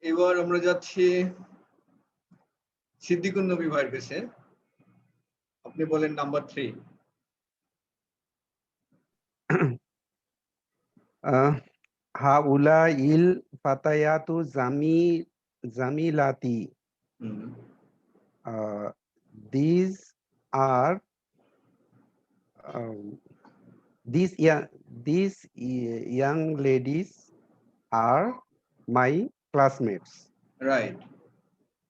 এবার আমরা যাচ্ছি সিদ্দিকুর নবী ভাইয়ের কাছে। আপনি বলেন নাম্বার 3। হাউলা ইল ফাতায়াতু জামিলাতি। These are these young ladies are my classmates. Right.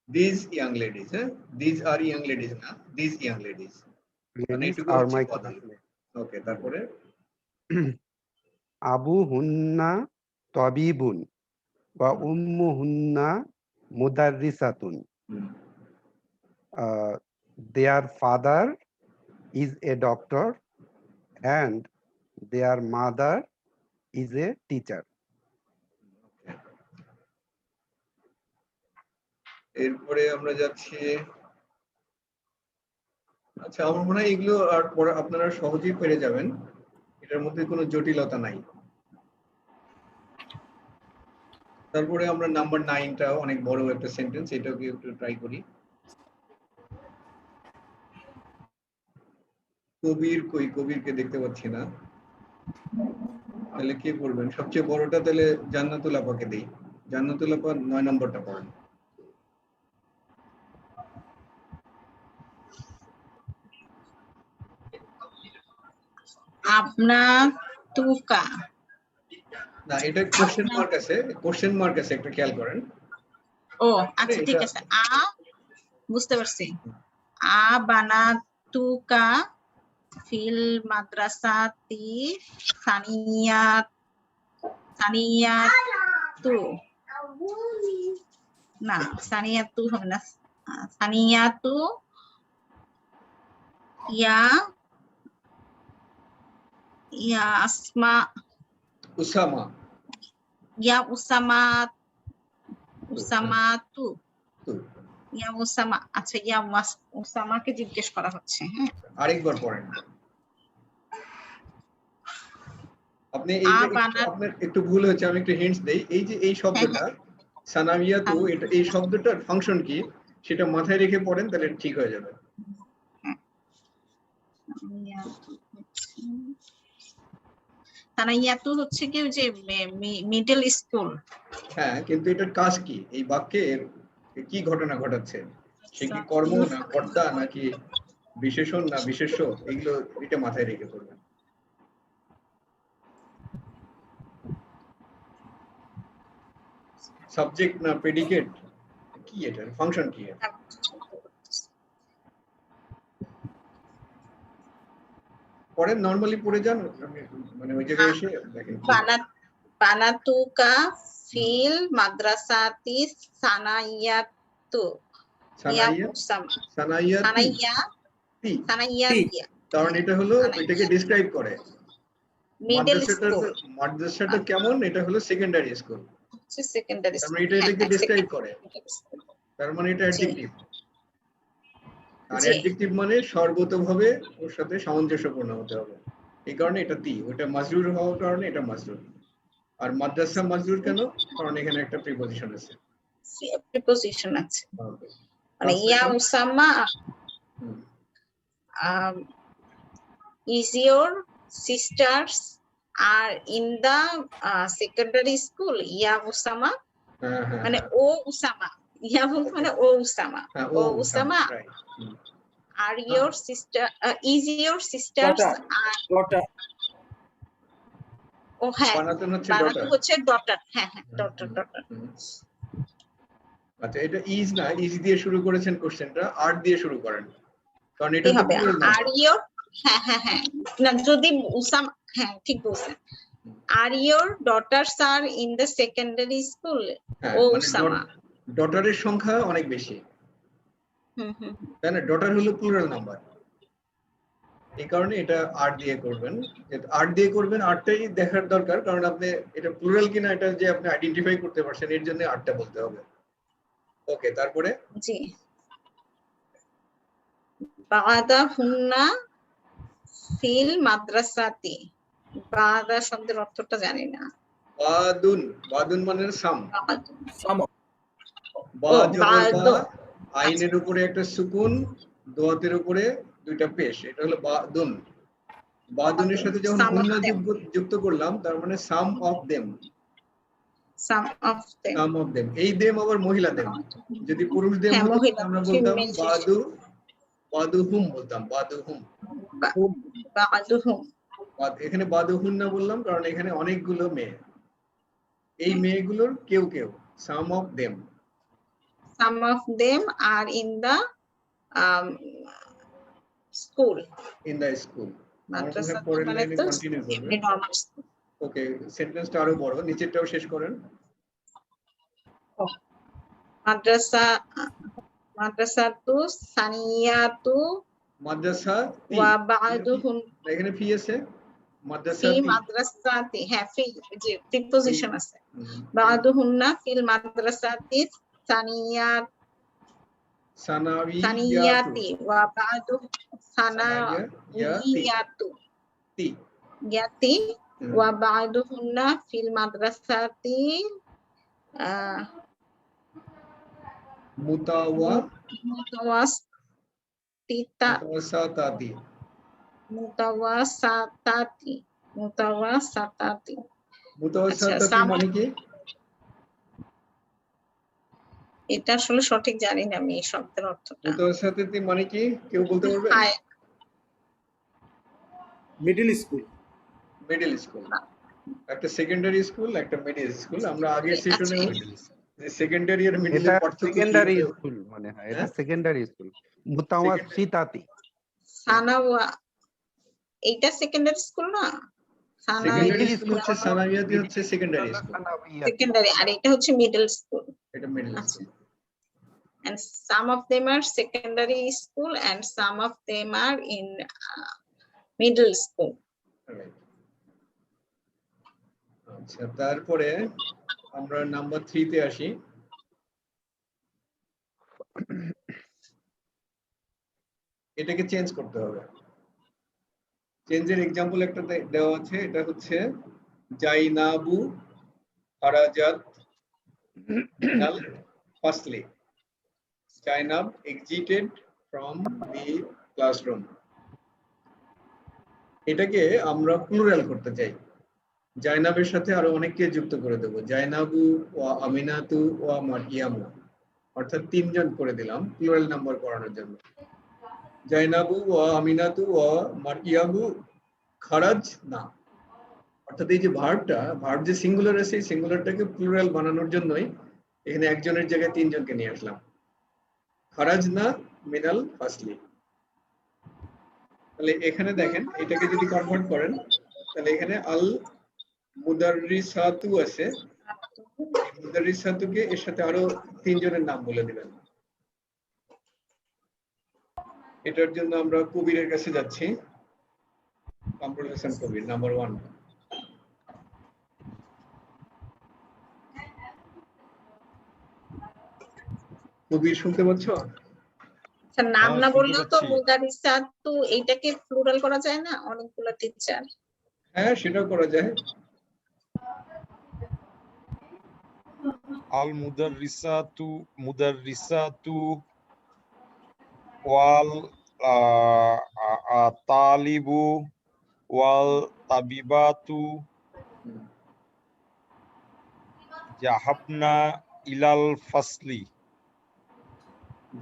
These young ladies, these are young ladies না, these young ladies. মানে Ladies এটুকু are হচ্ছে my বদল। classmates. ওকে, তারপরে আবু হুন্না তবিবুন বা উম্মু হুন্না মুদাররিসাতুন। Their father is a doctor and their mother is a teacher. এরপরে আমরা যাচ্ছি, আচ্ছা আমার মনে হয় এগুলো আর পরে আপনারা সহজেই পেরে যাবেন, এটার মধ্যে কোনো জটিলতা নাই। তারপরে আমরা নাম্বার 9টা অনেক বড় একটা সেন্টেন্স, এটাকে একটু ট্রাই করি। কবির কই, কবিরকে দেখতে পাচ্ছি না, তাহলে কে করবেন? সবচেয়ে বড়টা তাহলে জান্নাতুল আপাকে দেই। জান্নাতুল আপা 9 নম্বরটা পড়েন। আপনাতুকা। না, এটা কোশ্চেন মার্ক আছে, কোশ্চেন মার্ক আছে, একটা খেয়াল করেন। ও আচ্ছা ঠিক আছে। বুঝতে পারছি। বানাতুকা ফিল মাদ্রাসাতি সানিয়াতু না, সানিয়াতু হবে না, সানিয়াতু ইয়া আসমা উসামা উসামাতু ইয়া উসামা। আচ্ছা, ইয়া উসামাকে জিজ্ঞেস করা হচ্ছে। হ্যাঁ, আরেকবার পড়েন। আপনি আপনার একটু ভুল হয়েছে, আমি একটু হিন্টস দেই। এই যে এই শব্দটা সানামিয়াতু, এটা এই শব্দটার ফাংশন কি সেটা মাথায় রেখে পড়েন, তাহলে ঠিক হয়ে যাবে। সানাইয়াতু হচ্ছে কি যে মিডল স্কুল। হ্যাঁ, কিন্তু এটার কাজ কি? এই বাক্যে কি ঘটনা ঘটাচ্ছে? সে কি কর্ম না কর্তা নাকি বিশেষণ না বিশেষ্য? এগুলো এটা মাথায় রেখে পড়বেন। সাবজেক্ট না প্রেডিকেট, কি এটা ফাংশন কি? পরে নরমালি পড়ে যান, মানে ওই জায়গায় এসে দেখেন। বানাতুকা ফিল মাদ্রাসাতি সানাইয়াতু ইয়া উসামা। সানাইয়াতিয়া, কারণ এটা হলো এটাকে ডিসক্রাইব করে। Middle school. মাদ্রাসাটা কেমন? এটা হলো সেকেন্ডারি স্কুল। সেকেন্ডারি স্কুল, এটা এটাকে ডিসক্রাইব করে। তার মানে এটা অ্যাডজেক্টিভ। আর অ্যাডজেক্টিভ মানে সর্বতোভাবে ওর সাথে সামঞ্জস্যপূর্ণ হতে হবে। এই কারণে এটা তি, ওটা মাজরুর হওয়ার কারণে এটা মাজরুর। আর মাদ্রাসা মাজরুর কেন? কারণ এখানে একটা প্রিপজিশন আছে। প্রিপজিশন আছে। মানে ইয়া Usama is your sisters are in the secondary school? ইয়া উসামা মানে ও উসামা, ইয়া মানে ও উসামা, ও Usama are your sister is your sisters daughter? ও হ্যাঁ, বানাতো হচ্ছে ডটার। হ্যাঁ হ্যাঁ, ডটার। আচ্ছা, এটা ইজ না, ইজ দিয়ে শুরু করেছেন কোশ্চেনটা, আর দিয়ে শুরু করেন, কারণ এটা তো প্লুরাল নাম্বার। আর ইয়োর, হ্যাঁ হ্যাঁ হ্যাঁ, না যদি উসামা, হ্যাঁ ঠিক বলছেন। Are your daughters are in the secondary school? ও উসামা। ডটারের সংখ্যা অনেক বেশি, তাই না? ডটার হলো প্লুরাল নাম্বার, এই কারণে এটা আর দিয়ে করবেন। আর দিয়ে করবেন, আরটাই দেখার দরকার, কারণ আপনি এটা প্লুরাল কিনা এটা যে আপনি আইডেন্টিফাই করতে পারছেন, এর জন্য আরটা বলতে হবে। ওকে, তারপরে জি, বাদা হুন্না ফিল মাদ্রাসাতি। বাদা শব্দের অর্থটা জানি না। বাদুন মানে সাম। বা জবর বা, আইনের উপরে একটা সুকুন, দোয়াতের উপরে দুইটা পেশ, এটা হলো বাদুন। বাদুনের সাথে যখন হুন্না যুক্ত করলাম, তার মানে some of them. Some of them, এই দেম আবার মহিলা দেম। যদি পুরুষ দেম হতো আমরা বলতাম বাদুহুম বলতাম, বাদুহুম। এখানে বাদুহুন্না বললাম কারণ এখানে অনেকগুলো মেয়ে, এই মেয়েগুলোর কেউ কেউ, some of them are in the school, মাদ্রাসা পরের লাইনে কন্টিনিউ করবে। ওকে, সেন্টেন্সটা আরো বড়, নিচেরটাও শেষ করেন। মাদ্রাসাতু সানিয়াতু মাদ্রাসা ওয়া বা'দুহুম, এখানে ফি আছে, মাদ্রাসাতি, হ্যাঁ ফি, যে প্রিপজিশন আছে। বা'দুহুন্না ফিল মাদ্রাসাতি সানিয়াতি ওয়া বা'দু সানাইয়াতি ওয়া বা'দুহুন্না ফিল মাদ্রাসাতি মুতাওয়াসাতাতি। মানে কি? এটা আসলে সঠিক জানি না আমি এই শব্দের অর্থটা। মুতাওয়াসাতাতি মানে কি, কেউ বলতে পারবে? Middle school. মিডল স্কুল, একটা সেকেন্ডারি স্কুল, একটা মিডল স্কুল। আমরা আগের সেশনে সেকেন্ডারি আর মিডল এর পার্থক্য কি? সেকেন্ডারি স্কুল মানে হয়, এটা সেকেন্ডারি স্কুল। মুতাওয়াসিতাতি সানাওয়া, এইটা সেকেন্ডারি স্কুল না? সেকেন্ডারি স্কুল হচ্ছে সানাওয়াতি, হচ্ছে সেকেন্ডারি স্কুল, সেকেন্ডারি, আর এটা হচ্ছে মিডল স্কুল। এটা middle school. And some of them are secondary school and some of them are in middle school. আচ্ছা, তারপরে আমরা নাম্বার 3 তে আসি। এটাকে চেঞ্জ করতে হবে। চেঞ্জের এক্সাম্পল একটা দেওয়া আছে, এটা হচ্ছে জাইনাবু খারাজাত মিনাল ফাসলি। Zainab exited from the classroom. এটাকে আমরা প্লুরাল করতে চাই, জাইনাবের সাথে আরো অনেককে যুক্ত করে দেব। জাইনাবু ওয়া আমিনাতু ওয়া মারিয়ামু, অর্থাৎ 3 জন করে দিলাম প্লুরাল নাম্বার করানোর জন্য। জাইনাবু ওয়া আমিনাতু ওয়া মারিয়ামু খারাজ না, অর্থাৎ এই যে ভার্ব যে সিঙ্গুলার আছে, এই সিঙ্গুলারটাকে প্লুরাল বানানোর জন্যই এখানে একজনের জায়গায় 3 জনকে নিয়ে আসলাম। খারাজ না মিনাল ফাসলি। তাহলে এখানে দেখেন, এটাকে যদি কনভার্ট করেন তাহলে এখানে আল মুদাররিসাতু আছে, মুদাররিসাতুকে এর সাথে আরো 3 জনের নাম বলে দিবেন। এটার জন্য আমরা কবিরের কাছে যাচ্ছি, কামরুল হাসান কবির, নাম্বার 1। কবির শুনতে পাচ্ছ? নাম না বললেও তো মুদারিসাতু, এইটাকে প্লুরাল করা যায় না, অনেকগুলো টিচার। হ্যাঁ, সেটাও করা যায়। আল মুদাররিসাতু ওয়াল তালিবু ওয়াল তাবিবাতু জাহাবনা ইলাল ফাসলি।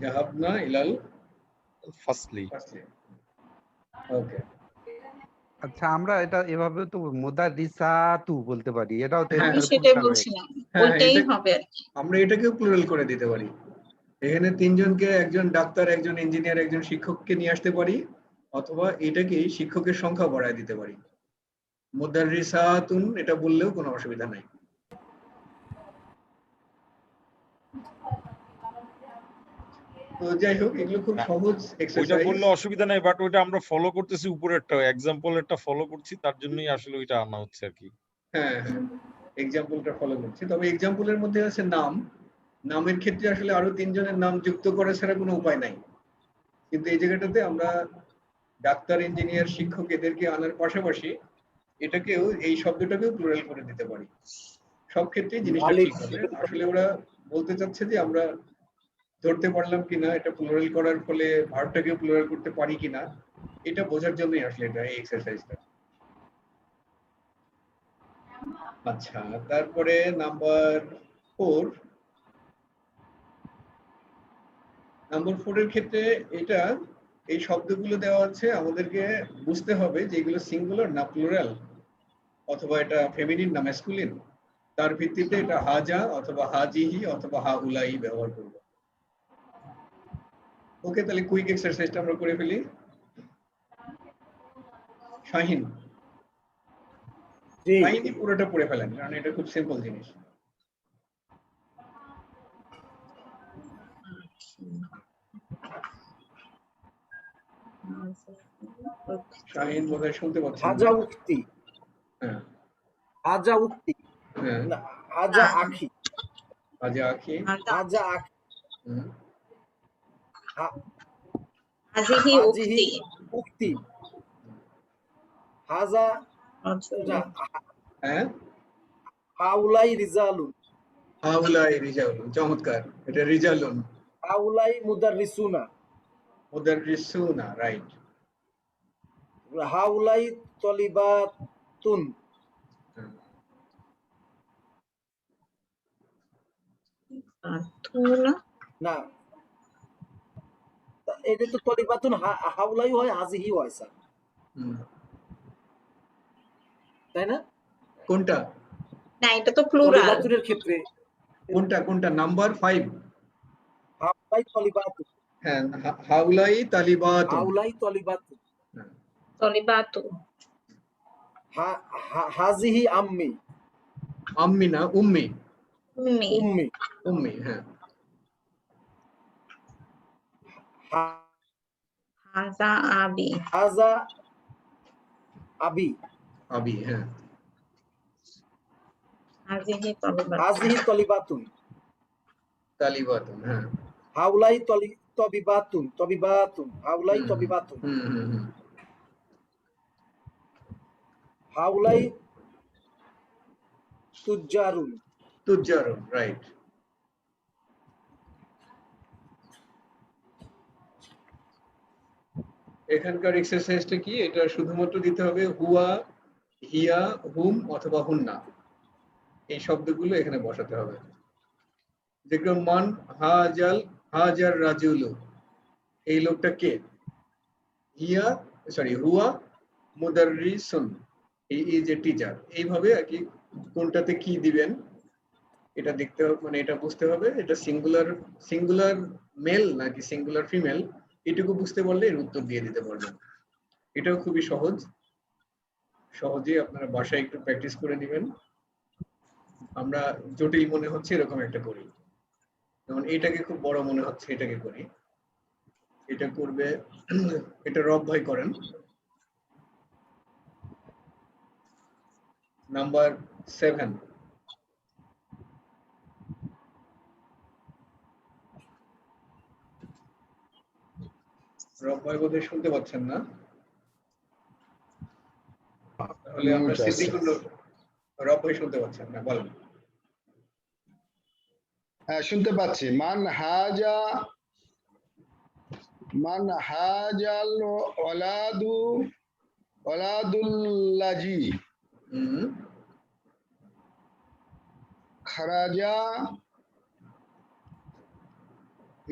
জাহাবনা ইলাল ফাসলি। ওকে, আচ্ছা, আমরা এটা এভাবে তো মুদারিসাতু বলতে পারি, এটাও তো আমি সেটাই বলছিলাম, ওইটাই হবে। আমরা এটাকেও প্লুরাল করে দিতে পারি। এখানে 3 জনকে, একজন ডাক্তার, একজন ইঞ্জিনিয়ার, একজন শিক্ষককে নিয়ে আসতে পারি, অথবা এটাকে শিক্ষকের সংখ্যা বাড়ায় দিতে পারি। মুদাররিসাতুন এটা বললেও কোনো অসুবিধা নাই। তো যাই হোক, এগুলো খুব সহজ এক্সারসাইজ। ওইটা বললে অসুবিধা নাই, বাট ওইটা আমরা ফলো করতেছি, উপরেরটা এক্সাম্পলেরটা ফলো করছি, তার জন্যই আসলে ওইটা আনা হচ্ছে আর কি। হ্যাঁ, এক্সাম্পলটা ফলো করছি। তবে এক্সাম্পলের মধ্যে আছে নাম, নামের ক্ষেত্রে আসলে আরো 3 জনের নাম যুক্ত করা ছাড়া কোনো উপায় নাই। কিন্তু এই জায়গাটাতে আমরা ডাক্তার, ইঞ্জিনিয়ার, শিক্ষক এদেরকে আনার পাশাপাশি এটাকেও, এই শব্দটাকেও প্লুরাল করে দিতে পারি। সব ক্ষেত্রেই জিনিসটা ঠিক হবে। আসলে ওরা বলতে চাচ্ছে যে আমরা ধরতে পারলাম কিনা এটা প্লুরাল করার ফলে ভার্বটাকে প্লুরাল করতে পারি কিনা এটা বোঝার জন্যই আসলে এটা এই এক্সারসাইজটা। আচ্ছা, তারপরে নাম্বার 4 এর ক্ষেত্রে এটা এই শব্দগুলো দেওয়া আছে, আমাদেরকে বুঝতে হবে যে এগুলো সিঙ্গুলার না প্লুরাল, অথবা এটা ফেমিনিন না ম্যাসকুলিন। তার ভিত্তিতে এটা হাজা অথবা হাজিহি অথবা হাউলাই ব্যবহার করব। ওকে, তাহলে কুইক এক্সারসাইজটা আমরা করে ফেলি। শাহিন, শাহিনই পুরোটা পড়ে ফেলেন, কারণ এটা খুব সিম্পল জিনিস। শাহিন বোধহয় শুনতে পাচ্ছেন। হাজা উক্তি, হ্যাঁ হাজা উক্তি, হ্যাঁ, না, হাজা আখি, হাজা আখি, হাজা আখি, হাজিহি উক্তি, উক্তি, হাজা হ্যাঁ, হাউলাই রিজালুন, হাউলাই রিজালুন, চমৎকার, এটা রিজালুন। হাউলাই মুদাররিসুনা, মুদাররিসুনা, রাইট। হাউলাই তলিবাতুন, না এটা তো তলিবাতুন, হাউলাই হয়, হাজিহি হয় স্যার, তাই না? কোনটা? না, এটা তো প্লুরাল। তলিবাতুনের ক্ষেত্রে কোনটা নাম্বার 5? হাউলাই তলিবাতুন, হ্যাঁ, হাউলাই তালিবাতুন, হাউলাই তলিবাতুন, তলিবাতু, হাজিহি আম্মি, আম্মি না উম্মি, উম্মি, উম্মি, উম্মি, হ্যাঁ। হাজা আবি, হাজা আবি, আবি, হ্যাঁ। হাজিহি তলিবাতু, হাজিহি তলিবাতুন, তালিবাতুন, হ্যাঁ। হাউলাই তবিবাতুন, তবিবাতুন, হাউলাই তবিবাতুন, হাউলাই তুজ্জারুন, তুজ্জারুন, রাইট। এখানকার এক্সারসাইজটা কি? এটা শুধুমাত্র দিতে হবে হুয়া, হিয়া, হুম অথবা হুন্না, এই শব্দগুলো এখানে বসাতে হবে। যেরকম মান হাজার রাজুলু, এই লোকটা কে? হুয়া মুদাররিসুন, হি ইজ এ টিচার। এইভাবে আর কি কোনটাতে কি দিবেন এটা দেখতে হবে, মানে এটা বুঝতে হবে এটা সিঙ্গুলার মেল নাকি সিঙ্গুলার ফিমেল, এটুকু বুঝতে পারলে এর উত্তর দিয়ে দিতে পারবেন। এটাও খুবই সহজে আপনারা বাসায় একটু প্র্যাকটিস করে নেবেন। আমরা জটিল মনে হচ্ছে এরকম একটা করি, যেমন এটাকে খুব বড় মনে হচ্ছে এটাকে করি, এটা করবে, এটা রব ভাই করেন। নাম্বার 7, রব ভাই বোধহয় শুনতে পাচ্ছেন না, তাহলে আমরা রব ভাই শুনতে পাচ্ছেন না, বলেন। হ্যাঁ, শুনতে পাচ্ছি। মান হাজাল ওয়ালাদুল্লাজি খারাজা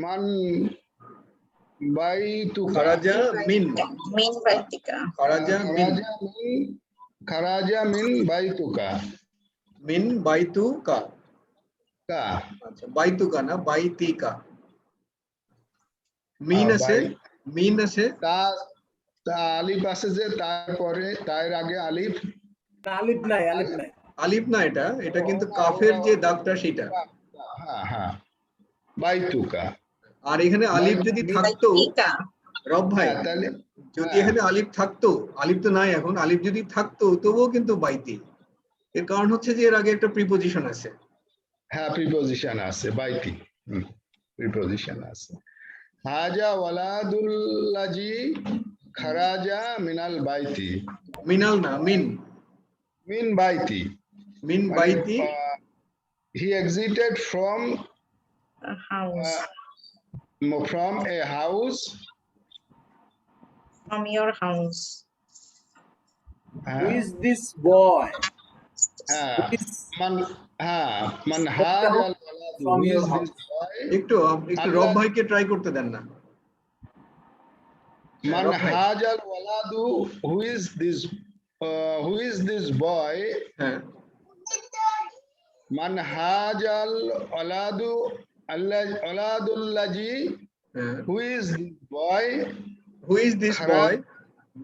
মান বাইতুকা, খারাজা মিন বাইতিকা, খারাজা মিন বাইতুকা, মিন বাইতুকা, আচ্ছা বাইতুকা না বাইতিকা, মিন আছে তা আলিফ আছে যে তারপরে, তার আগে আলিফ নাই, এটা কিন্তু কাফের যে দাগটা সেটা। হ্যাঁ, বাইতুকা। আর এখানে আলিফ যদি থাকতো রব ভাই, তাহলে যদি এখানে আলিফ থাকতো, আলিফ তো নাই এখন, আলিফ যদি থাকতো তবুও কিন্তু বাইতি। এর কারণ হচ্ছে যে এর আগে একটা প্রিপোজিশন আছে। হ্যাঁ, প্রিপোজিশন আছে, বাইতি প্রিপোজিশন আছে। হাজা ওয়ালাদুল্লাজি খারাজা মিনাল বাইতি, মিনাল না মিন বাইতি, মিন বাইতি he exited from A house. a house. From your house. Who is this boy? হ্যাঁ, Who is man hajal from who your is this house? boy? একটু রব ভাইকে ট্রাই করতে দেন না। Man রব ভাই। hajal waladu who is this boy? হ্যাঁ, Man hajal waladu waladullaji হ্যাঁ। who is this boy? Who is this Kharaj- boy?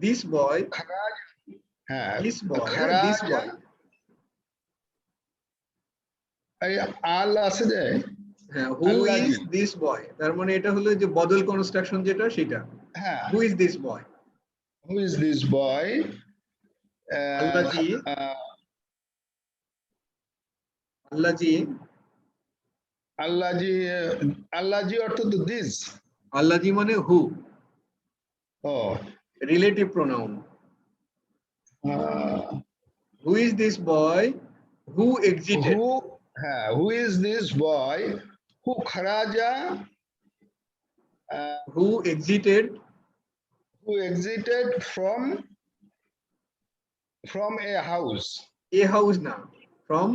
This boy. Kharaj হ্যাঁ This boy. This kharaja boy. এই আল আছে যে হ্যাঁ, who আল্লাজি। is this boy? তার মানে এটা হলো যে বদল কনস্ট্রাকশন যেটা সেটা। হ্যাঁ Who is this boy? who is this boy? আল্লাজি। আল্লাজি। আল্লাজি অর্থ তো দিস। আল্লাজি মানে who, O relative pronoun. Who is this boy who exited? who is this boy who kharaja Who exited from a house? a house না, from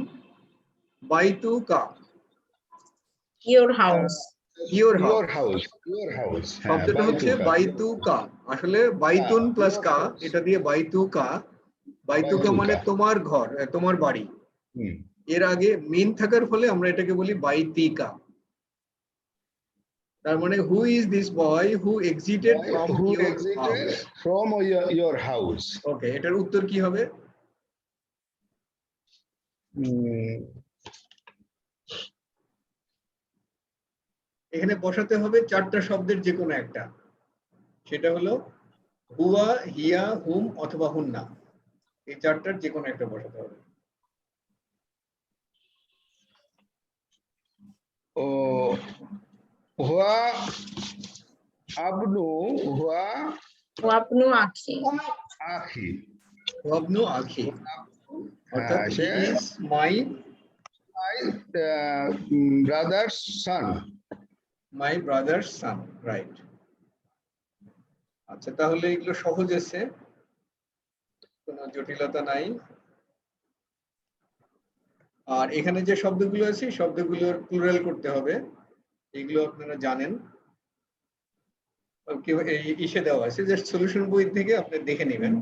বাইতুকা, Your house. your your house. house শব্দটা হচ্ছে বাইতুকা, আসলে Baitun plus কা, এটা দিয়ে বাইতুকা। বাইতুকা মানে তোমার ঘর, তোমার বাড়ি। এর আগে মিন থাকার ফলে আমরা এটাকে বলি বাইতিকা। তার মানে who is this boy who exited from your house? from your house? ওকে, এটার উত্তর কি হবে? এখানে বসাতে হবে চারটা শব্দের যে কোনো একটা, সেটা হলো হুয়া, হিয়া, হুম অথবা হুন্না। এই চারটার যে কোনো একটা বসাতে হবে। ও হুয়া Wapnu akhi. আখি ওয়াবনু আখি, অর্থাৎ হ্যাঁ, he is my brother's son. brother's son, right? আচ্ছা, তাহলে এগুলো সহজ আছে, কোনো জটিলতা নাই। আর এখানে যে শব্দগুলো আছে শব্দগুলোর প্লুরাল করতে হবে, এগুলো আপনারা জানেন। এই ইসে দেওয়া আছে, জাস্ট সলিউশন বই থেকে আপনি দেখে নেবেন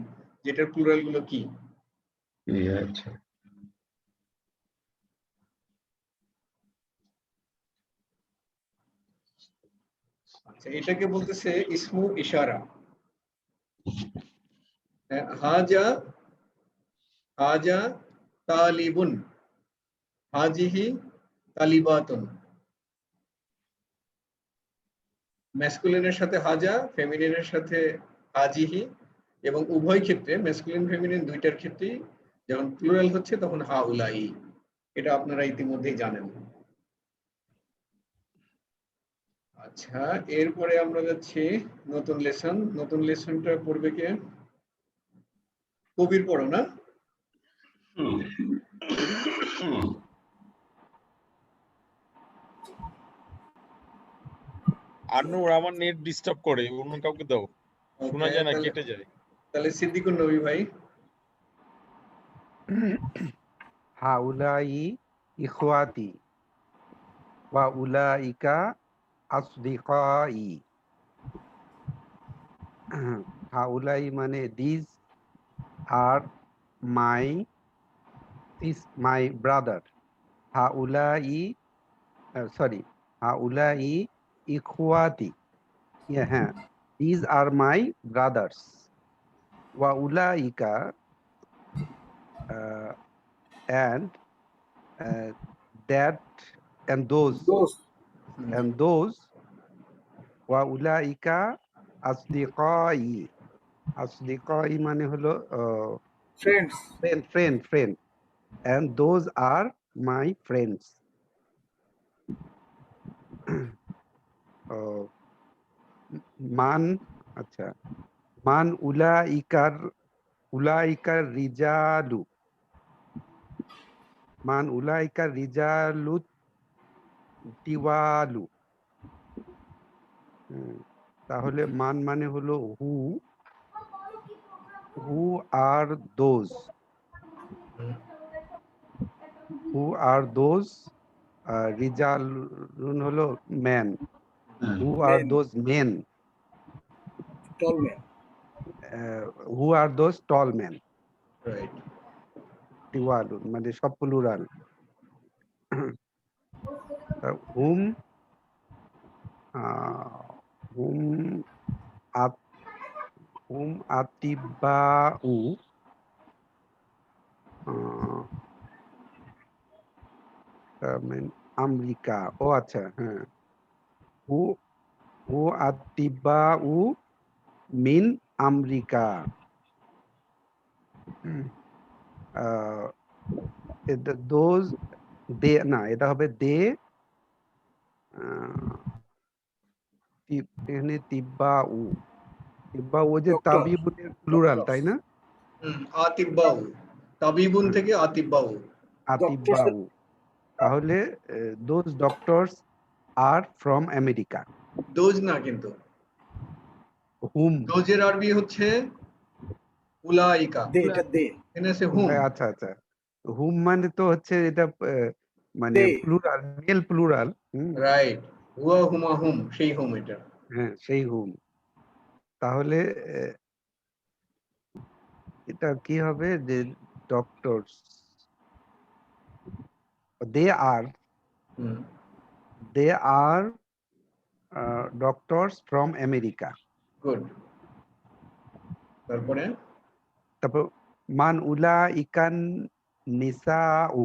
যেটার প্লুরাল গুলো কি। আচ্ছা, আচ্ছা, এটাকে বলতেছে ইসমু ইশারা। হাজা হাজা তালিবুন, হাজিহি তালিবাতুন। ম্যাসকুলিনের সাথে হাজা, ফেমিনিনের সাথে হাজিহি, এবং উভয় ক্ষেত্রে ম্যাসকুলিন ফেমিনিন দুইটার ক্ষেত্রেই যখন প্লুরাল হচ্ছে তখন হাউলাই। এটা আপনারা ইতিমধ্যেই জানেন। আচ্ছা, এরপরে আমরা যাচ্ছি নতুন লেসন। নতুন লেসনটা পড়বে কে? কবির পড়ো না? আন্নুর, আমার নেট ডিস্টার্ব করে, অন্য কাউকে দাও, শোনা যায় না, কেটে যায়। তাহলে সিদ্দিকুর নবী ভাই। হাউলাই ইখওয়াতি ওয়া উলাইকা আসদিকাই। হাউলাই মানে these are my brother. হাউলাই হাউলাই ইখওয়াতি, হ্যাঁ, these are my brothers. ওয়া উলাইকা and that and those ওয়া উলাইকা আসদিকাই মানে হলো friend, and those are my friends. মান উলাইকার রিজালু, মান উলাইকা রিজালু তিওয়ালু। তাহলে মান মানে হলো হু are those, who are those, রিজালুন হলো man, who are Men. Those men, Tall man. Who are those tall man. Right. তিওয়ালুন মানে সব প্লুরাল। হুম হুম আত হুম আতিবাউ, আমেরিকা। ও আচ্ছা, হ্যাঁ, হু হু আতিবাউ মিন আমেরিকা। দোজ দে না, এটা হবে দে, এখানে তিব্বাউ, তিব্বাউ যে Doctor. তাবিবুনের প্লুরাল, তাই না? আতিব্বাউ, তাবিবুন থেকে আতিব্বাউ। আতিব্বাউ। তাহলে those doctors are from America. Those না কিন্তু, হুম, দোজের আরবি হচ্ছে উলাইকা, They, এটা they. এখানে আছে হুম। আচ্ছা আচ্ছা, হুম মানে তো হচ্ছে এটা মানে They. Plural, male plural. Right, হুয়া হুমা হুম, সেই হুম এটা। হ্যাঁ, সেই হুম। তাহলে এটা কি হবে যে doctors, they are whom, doctors from America. Good. তারপরে তারপর মান উলা ইকান নিসাউ,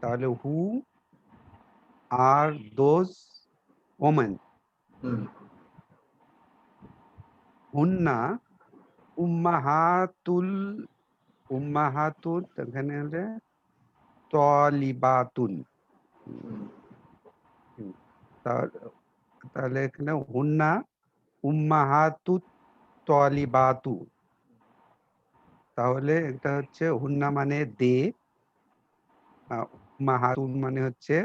তাহলে হু আর দোজ ওমেন, হুম, হুন্না উম্মাহাতুল এখানে হলে তলিবাতুন। হুম, তাহলে এখানে হুন্না উম্মাহাতুত তলিবাতু। তাহলে এটা হচ্ছে হুন্না মানে দে, উম্মাহাতুন মানে হচ্ছে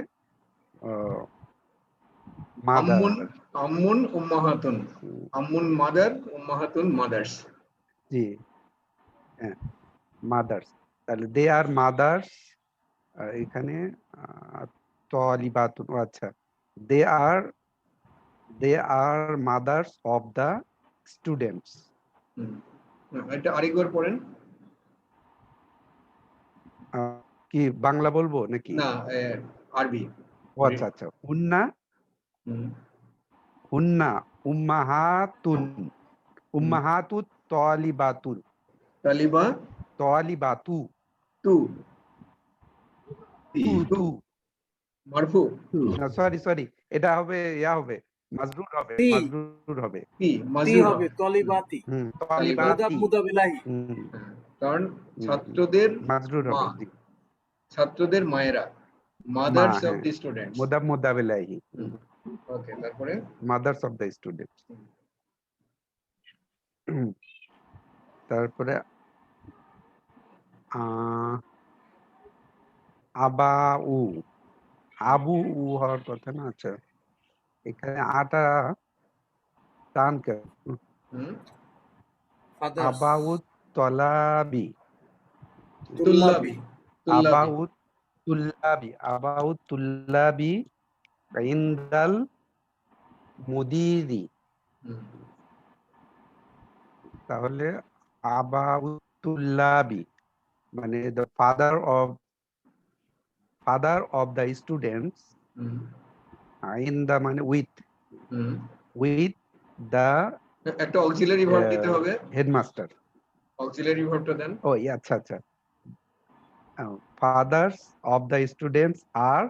মাদার। আম্মুন, আম্মুন উম্মাহাতুন, আম্মুন মাদার, উম্মাহাতুন মাদার্স। জি, হ্যাঁ, মাদার্স। তাহলে দে আর মাদার্স, এখানে তলিবাতুন। আচ্ছা, they are mothers of the students. এটা আরেকবার পড়েন। কি বাংলা বলবো নাকি? না, আরবি। ও আচ্ছা আচ্ছা, হুন্না হুম, উম্মাহাতুন, হুম। উম্মাহাতুত তলিবাতুন, তালিবা তলিবাতু, তু, তু তু, তু মারফু, সরি, এটা হবে হবে মাজরুর হবে, তি, মাজরুর হবে। কি তি মাজরুর হবে, তলিবাতি। মুদাব তলিবাতি। মুদাবিলাহি। হ্যাঁ, কারণ হুম, ছাত্রদের মাজরুর মা, হবে, জি। ছাত্রদের মায়েরা, মা, মাদার্স অফ হ্যাঁ, দি স্টুডেন্টস। মুদাবিলাহি, ওকে, তারপরে মাদার্স অফ দ্য স্টুডেন্টস। তারপরে আবাউ, আবু উ হওয়ার কথা না। আচ্ছা, এখানে আটা টান কেন? হুম, Fathers. আবাউত তলাবি, তুল্লাবি, তুল্লাবি, আবাউত তুল্লাবি ইনদাল মুদিরি। হুম, তাহলে আবাউত তুল্লাবি মানে the father of the students, hmm, in the মানে with হুম। the একটা অক্সিলারি ভার্ব দিতে হবে, headmaster. অক্সিলারি ভার্বটা দেন। ও আচ্ছা আচ্ছা, fathers of the students are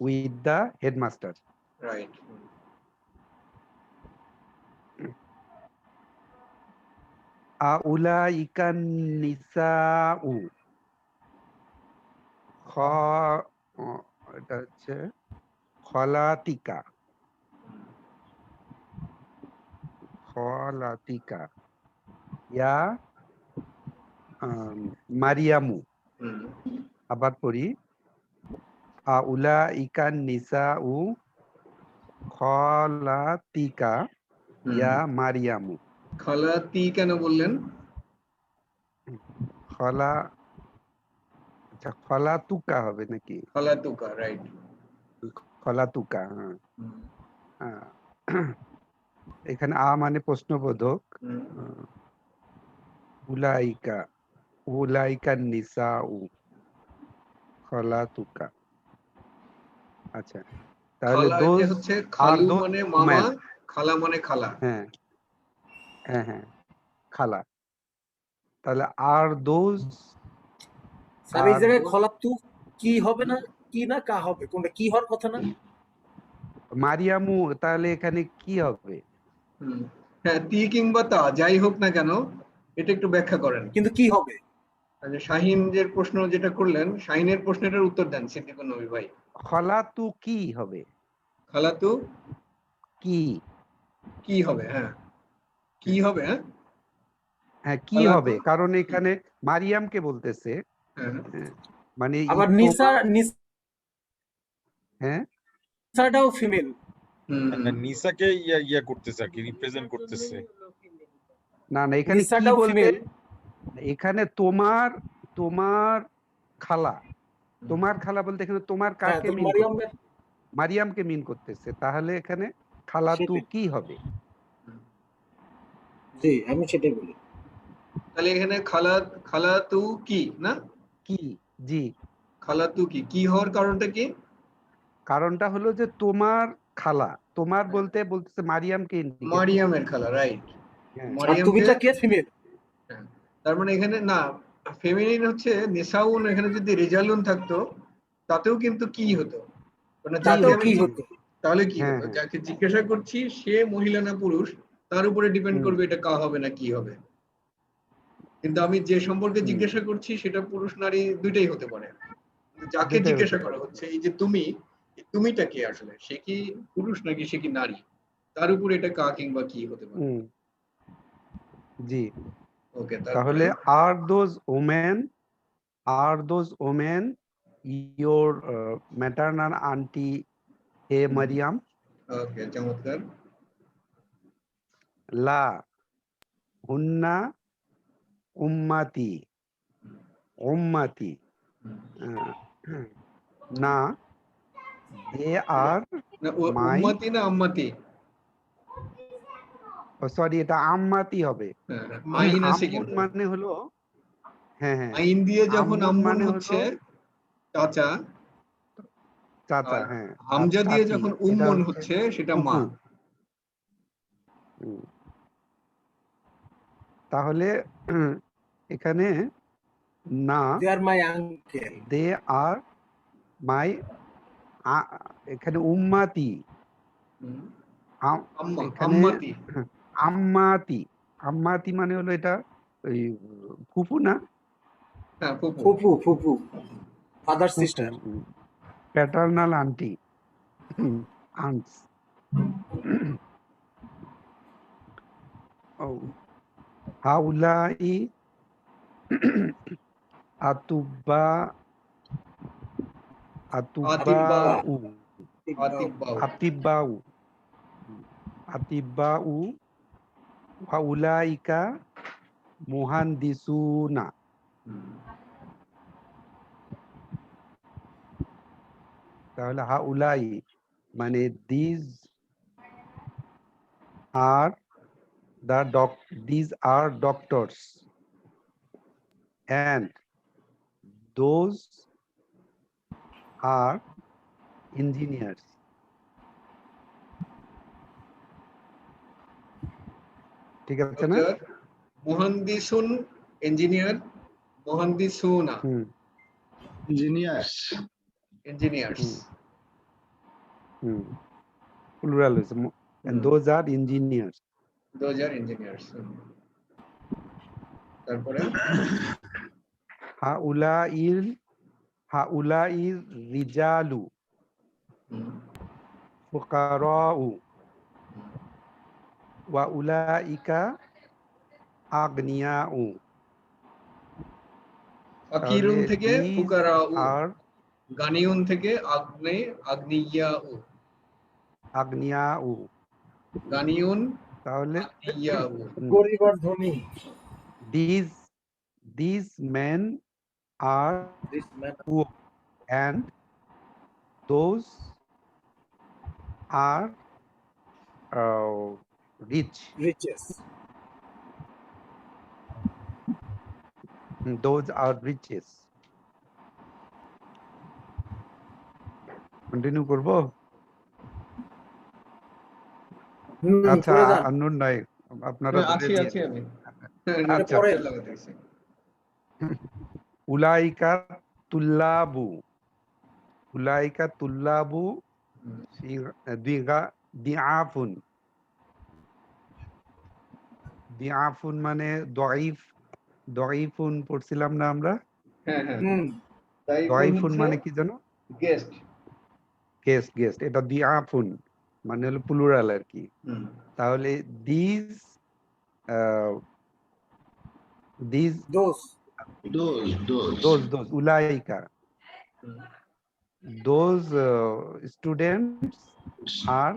with the headmaster. Right. আউলাইকান নিসাউ, খ এটা হচ্ছে খলাতিকা, খলাতিকা ইয়া মারিয়ামু। আবার পড়ি আউলাইকা নিসাউ খলাতিকা ইয়া মারিয়ামু। খালাতি কেন বললেন? খলা, আচ্ছা খলাতুকা হবে নাকি? খালাতুকা, রাইট। খলাতুকা, হ্যাঁ। এখানে মানে প্রশ্নবোধক। উলাইকা, উলাইকা নিসাউ খলাতুকা। আচ্ছা, তাহলে খালা দোজ যে হচ্ছে আর খালু দোজ মানে মামা, ওমেন। খালা মানে খালা। হ্যাঁ হ্যাঁ হ্যাঁ, খালা। তাহলে আর দোজ, স্যার এই জায়গায় খলাতু কি হবে না, কি না কা হবে, কোনটা কি হওয়ার কথা না? মারিয়ামু, তাহলে এখানে কি হবে? হ্যাঁ, তি কিংবা তা যাই হোক না কেন, এটা একটু ব্যাখ্যা করেন। কিন্তু কি হবে? শাহিন যে প্রশ্ন যেটা করলেন, শাহিনের প্রশ্নটার উত্তর দেন সিদ্দিকুর নবী ভাই। খলাতু কি হবে? খালাতু কি, কি হবে? হ্যাঁ, কি হবে? হ্যাঁ, হ্যাঁ কি খালাতু, হবে, কারণ এখানে মারিয়ামকে বলতেছে। হ্যাঁ, মানে আবার নিসা, হ্যাঁ নিসাটাও ফিমেল। নিসাকে ইয়া করতেছে আর কি, রিপ্রেজেন্ট করতেছে। না না, এখানে কি নিসাটাও বলতে, ফিমেল। এখানে তোমার, তোমার খালা, তোমার খালা বলতে এখানে তোমার হ্যাঁ, কাকে তো মিন মারিয়াম, করতেছে? মারিয়ামকে মিন করতেছে। তাহলে এখানে খালাতু সেটাই। কি হবে? জি, আমি সেটাই বলি। তাহলে এখানে খালাতু কি না, কি, জি। খালাতু কি হওয়ার কারণটা কি? কারণটা হলো যে তোমার খালা, তোমার বলতে বলতেছে মারিয়ামকে ইন্ডিকেট। মারিয়ামের খালা, রাইট। হ্যাঁ। আর মারিয়ামকে, তুমিটা কে ফিমেল? হ্যাঁ, তার মানে এখানে না ফেমিনিন হচ্ছে নিসাউন, এখানে যদি রিজালুন থাকতো তাতেও কিন্তু কি হতো, মানে যাকে তাতেও আমি কি হতো? তাহলে কি হ্যাঁ হতো, হ্যাঁ, যাকে জিজ্ঞাসা করছি সে মহিলা না পুরুষ তার উপরে ডিপেন্ড হুম, করবে এটা কা হবে না কি হবে। কিন্তু আমি যে সম্পর্কে হুম, জিজ্ঞাসা করছি সেটা পুরুষ নারী দুইটাই হতে পারে। যাকে দুটাই হতে জিজ্ঞাসা করা পারে। হচ্ছে, এই যে তুমি, তুমিটা কে আসলে, সে কি পুরুষ নাকি সে কি নারী, তার উপরে এটা কা কিংবা কি হতে পারে। হুম, জি। ওকে, তারপরে তাহলে are those women, are those women your maternal aunty হে মারিয়াম? ওকে, চমৎকার। লা হুন্না উম্মাতি, উম্মাতি, না দে আর না মাই, উম্মতি না আম্মাতি? সরি এটা আম্মাতি হবে। আইন আছে আম্মুন কিন্তু, মানে হলো, হ্যাঁ হ্যাঁ, আইন দিয়ে যখন আম্মুন আম্মুন মানে হলো হচ্ছে চাচা, চাচা, আর হ্যাঁ, আর হামজা দিয়ে চাচি যখন এটা উম্মন হচ্ছে হচ্ছে সেটা মা। ফুফু। তাহলে এখানে না দে আর মাই আঙ্কেল। দে আর মাই, এখানে উম্মাতি, আম্মা, এখানে আম্মাতি। আম্মাতি, আম্মাতি মানে হলো এটা ওই ফুফু না, হ্যাঁ, ফুপু। ফুপু, ফুপু, ফাদার ফুফু, সিস্টার। Paternal aunty, aunts. ও হাউলাই আতুবা, আতিব্বাউ, আতুবাউ, আতিব্বাউ। আতিবাউ, আতিবাউ হাউলাইকা মুহান্দিসুনা। তাহলে হাউলাই মানে these are these are doctors and those are engineers. ঠিক আছে না? মুহান্দিসুন ইঞ্জিনিয়ার, মুহান্দিসুনা engineers. Engineers. Plural is and those are engineers. Those are engineers. তারপরে হাউলাইল রিজালু ফুকারাউ ওয়া উলাইকা আগনিয়াউ। ফাকিরুন থেকে these ফুকারাউ, are গানিউন থেকে আগ্নিয়াউ, agniyaউ। গানিউন তাহলে আগ্নিয়াউ। গরিব আর ধনী। these men are This man poor and those are rich. riches. Those are riches. Continue করব? আচ্ছা, করে যান। আন্নুর নাই, আপনারা ধরে আছি নিয়ে আছি নিন। আমি। আচ্ছা, পরে লাগাতেছি। উলাইকা তুল্লাবু, উলাইকা তুল্লাবু দিআফুন। দিআফুন মানে দয়ীফুন পড়ছিলাম না আমরা? হ্যাঁ হ্যাঁ, হুম দয়ীফুন মানে কি জানো? গেস্ট। গেস্ট, এটা দিআফুন মানে হলো প্লুরাল আর কি। তাহলে these দোষ those উলাইকা, those students are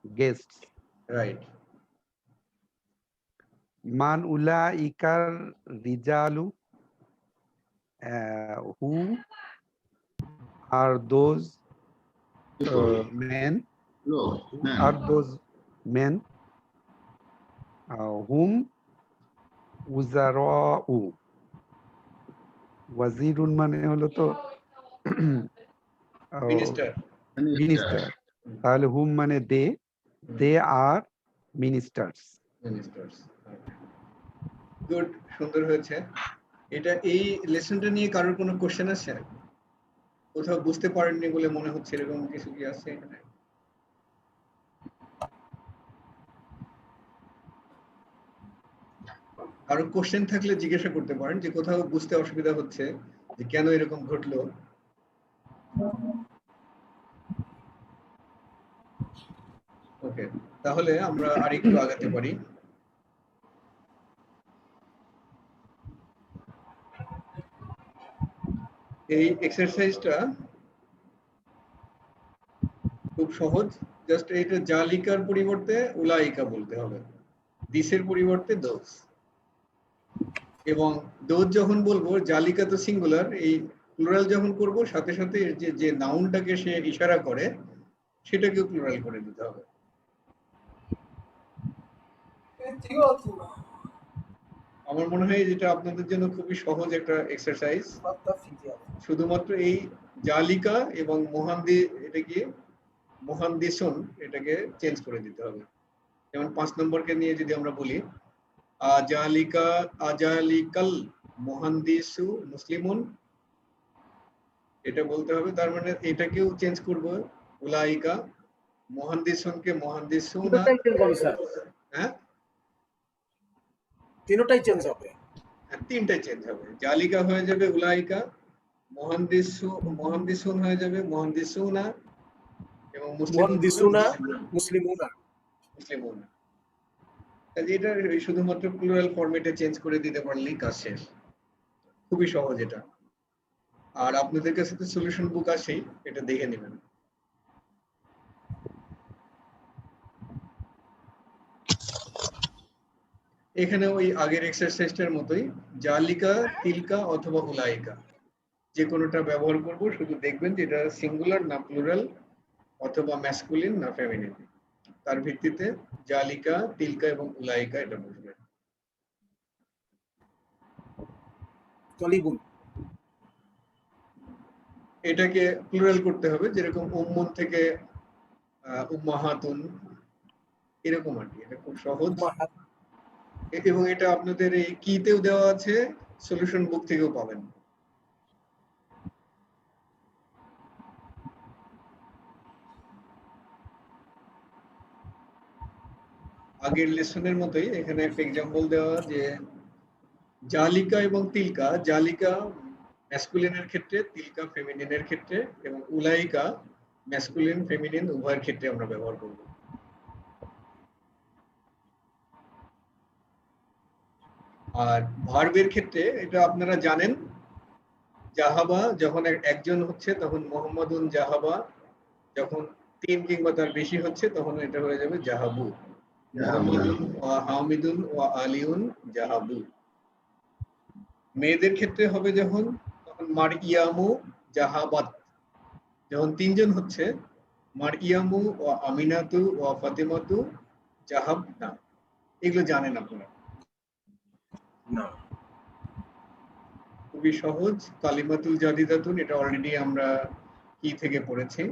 guests. Right. Man ulaikar rijalu, who are those men, are those men whom উজারাউ, ওয়াজিরুন মানে হলো তো মিনিস্টার। মিনিস্টার। তাহলে হুম মানে দে আর মিনিস্টার্স। গুড, সুন্দর হয়েছে। এটা এই লেসনটা নিয়ে কারোর কোনো কোশ্চেন আছে? কোথাও বুঝতে পারেননি বলে মনে হচ্ছে, এরকম কিছু কি আছে এখানে? কারো কোশ্চেন থাকলে জিজ্ঞাসা করতে পারেন, যে কোথাও বুঝতে অসুবিধা হচ্ছে যে কেন এরকম ঘটলো। ওকে, তাহলে আমরা আরেকটু আগাতে পারি। এই এক্সারসাইজটা খুব সহজ, জাস্ট এটা জালিকার পরিবর্তে উলাইকা বলতে হবে, দিসের পরিবর্তে দোজ। এবং দোজ যখন বলবো, জালিকা তো সিঙ্গুলার, এই প্লুরাল যখন করব সাথে সাথে যে নাউনটাকে সে ইশারা করে সেটাকেও প্লুরাল করে দিতে হবে। আমার মনে হয় যেটা আপনাদের জন্য খুবই সহজ একটা এক্সারসাইজ। শুধুমাত্র এই জালিকা এবং এটা কি মুহান্দিসুন, এটাকে চেঞ্জ করে দিতে হবে। যেমন 5 নম্বরকে নিয়ে যদি আমরা বলি, আজালিকাল মুহান্দিসু মুসলিমুন, এটা বলতে হবে। তার মানে এটাকেও চেঞ্জ করব, উলাইকা। মুহান্দিসুনকে মুহান্দিসুনা। হ্যাঁ, তিনটাই চেঞ্জ হবে। তিনটাই চেঞ্জ হবে। জালিকা হয়ে যাবে উলাইকা, মুহান্দিসুন হয়ে যাবে মুহান্দিসুনা, এবং মুসলিমুনা। এটা শুধুমাত্র প্লুরাল ফরম্যাটে চেঞ্জ করে দিতে পারলেই কাজ শেষ। খুবই সহজ এটা। আর আপনাদের কাছে তো সলিউশন বুক আছেই, এটা দেখে নেবেন। এখানে ওই আগের এক্সারসাইজটার মতোই জালিকা, তিলকা অথবা উলাইকা যে কোনোটা ব্যবহার করব, শুধু দেখবেন যে এটা সিঙ্গুলার না প্লুরাল, অথবা ম্যাসকুলিন না ফেমিনিন। তার ভিত্তিতে জালিকা, তিলকা এবং উলাইকা এটা বুঝবেন। এটাকে প্লুরাল করতে হবে, যেরকম উম্মুন থেকে উম্মাহাতুন, এরকম আর কি। এটা খুব সহজ, এবং এটা আপনাদের এই কিতেও দেওয়া আছে, সলিউশন বুক থেকেও পাবেন। আগের লেসনের মতোই এখানে একটা এক্সাম্পল দেওয়া, যে জালিকা এবং তিলকা, জালিকা ম্যাসকুলিনের ক্ষেত্রে, তিলকা ফেমিনিনের ক্ষেত্রে, এবং উলাইকা ম্যাসকুলিন ফেমিনিন উভয়ের ক্ষেত্রে আমরা ব্যবহার করব। আর ভার্বের ক্ষেত্রে এটা আপনারা জানেন জাহাবা যখন একজন হচ্ছে তখন মোহাম্মদুন জাহাবা, যখন 3 কিংবা তার বেশি হচ্ছে তখন এটা হয়ে যাবে জাহাবু। মোহাম্মদুন ওয়া হামিদুন ওয়া আলিউন জাহাবু। মেয়েদের ক্ষেত্রে হবে যখন, তখন মারইয়ামু জাহাবাত। যখন 3 জন হচ্ছে মারইয়ামু ওয়া আমিনাতু ওয়া ফাতিমাতু জাহাবনা। এগুলো জানেন আপনারা? না। খুবই সহজ। কালিমাতুল জাদিদাতুন এটা অলরেডি আমরা কি থেকে পড়েছি।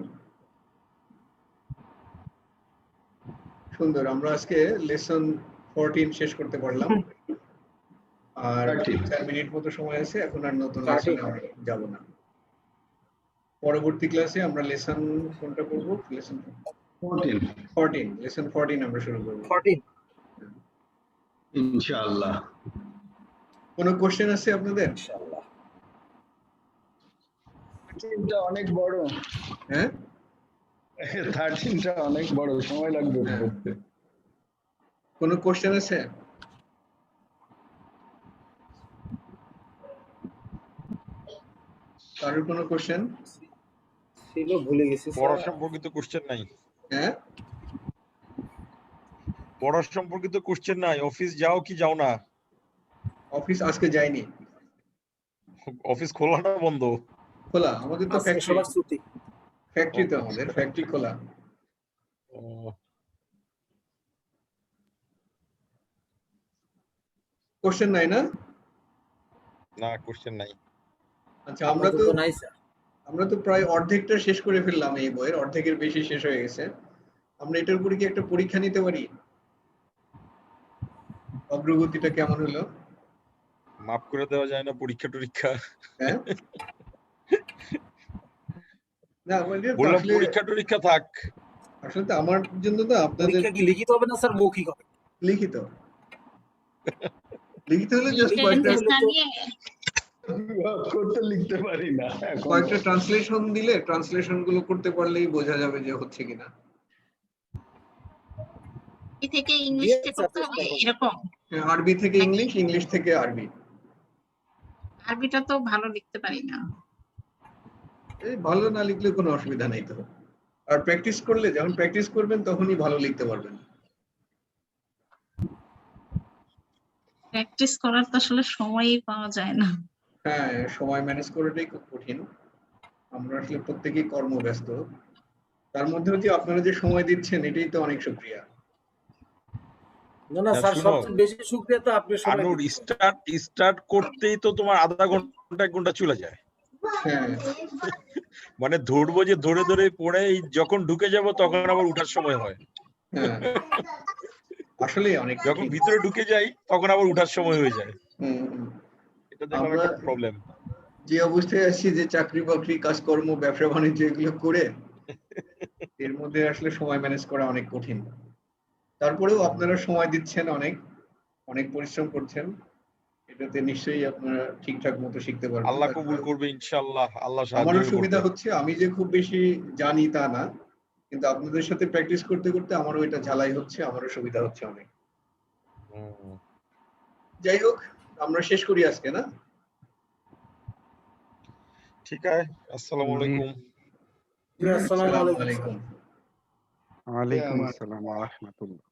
সুন্দর, আমরা আজকে লেসন 14 শেষ করতে পারলাম। আর 4 মিনিট মতো সময় আছে, এখন আর নতুন লেসনে আমরা যাব না। পরবর্তী ক্লাসে আমরা লেসন কোনটা করব? লেসন 14 লেসন 14 আমরা শুরু করব 14 ইনশাআল্লাহ। কোনো কোশ্চেন আছে আপনাদের? ইনশাআল্লাহ। এটা অনেক বড়। হ্যাঁ 13টা অনেক বড়, সময় লাগবে পড়তে। কোনো কোশ্চেন আছে? কারোর কোনো কোশ্চেন? ছিল, ভুলে গেছি পড়া স্যার। সম্পর্কিত কোশ্চেন নাই। হ্যাঁ পড়া সম্পর্কিত কোশ্চেন নাই। অফিস যাও কি যাও না? অফিস আজকে যাইনি। অফিস খোলা না বন্ধ? খোলা, আমাদের তো আজকে ফ্যাক্টরি। সবার ছুটি। ফ্যাক্টরি তো আমাদের ফ্যাক্টরি খোলা। ও, কোশ্চেন নাই না? না কোশ্চেন নাই। আচ্ছা আমরা আপাতত তো নাই স্যার। প্রায় অর্ধেকটা শেষ করে ফেললাম, এই বইয়ের অর্ধেকের বেশি শেষ হয়ে গেছে। আমরা এটার উপরে কি একটা পরীক্ষা নিতে পারি? অগ্রগতিটা কেমন হলো? মাফ করে দেওয়া যায় না পরীক্ষা টরীক্ষা? হ্যাঁ না মানে বললাম আসলে পরীক্ষা টরীক্ষা থাক। আসলে তো আমার জন্য তো আপনাদের পরীক্ষা কি লিখিত হবে না স্যার, মৌখিক হবে? লিখিত লিখিত হলে জাস্ট কয়েকটা করতে লিখতে পারি না এখন। কয়েকটা ট্রান্সলেশন দিলে ট্রান্সলেশন গুলো করতে পারলেই বোঝা যাবে যে হচ্ছে কিনা। কি থেকে ইংলিশে করতে হবে এরকম? আরবি থেকে ইংলিশ, ইংলিশ থেকে আরবি। আরবিটা তো ভালো লিখতে পারি না। এই ভালো না লিখলে কোনো অসুবিধা নেই তো। আর প্র্যাকটিস করলে, যখন প্র্যাকটিস করবেন তখনই ভালো লিখতে পারবেন। প্র্যাকটিস করার তো আসলে সময়ই পাওয়া যায় না। হ্যাঁ, সময় ম্যানেজ করাটাই খুব কঠিন। আমরা আসলে প্রত্যেকেই কর্মব্যস্ত। তার মধ্যেও যে আপনারা যে সময় দিচ্ছেন এটাই তো অনেক শুকরিয়া। না না স্যার, সবচেয়ে বেশি শুকরিয়া তো আপনি সময় আনুর দিচ্ছেন। স্টার্ট করতেই তো তোমার আধা ঘন্টা 1 ঘন্টা চলে যায়। হ্যাঁ মানে ধরবো যে ধরে ধরে পড়ে যখন ঢুকে যাব তখন আবার উঠার সময় হয়। হ্যাঁ আসলে অনেক যখন ভিতরে ঢুকে যাই তখন আবার উঠার সময় হয়ে যায়। এটা দেখলাম আমরা একটা প্রবলেম। যে অবস্থায় আছি, যে চাকরি বাকরি কাজকর্ম ব্যবসা বাণিজ্য এগুলো করে এর মধ্যে আসলে সময় ম্যানেজ করা অনেক কঠিন। তারপরেও আপনারা সময় দিচ্ছেন, অনেক অনেক পরিশ্রম করছেন, এটাতে নিশ্চয়ই আপনারা ঠিকঠাক মতো শিখতে পারবেন। আল্লাহ কবুল করবে ইনশাআল্লাহ। আল্লাহ সাহায্য আমারও করবে। সুবিধা হচ্ছে, আমি যে খুব বেশি জানি তা না, কিন্তু আপনাদের সাথে প্র্যাকটিস করতে করতে আমারও এটা ঝালাই হচ্ছে, আমারও সুবিধা হচ্ছে অনেক। যাই হোক, আমরা শেষ করি আজকে না? ঠিক আছে, আসসালামু আলাইকুম। আসসালামু আসসালামু আলাইকুম। আলাইকুম। ওয়ালাইকুম আসসালাম ওয়া রাহমাতুল্লাহ।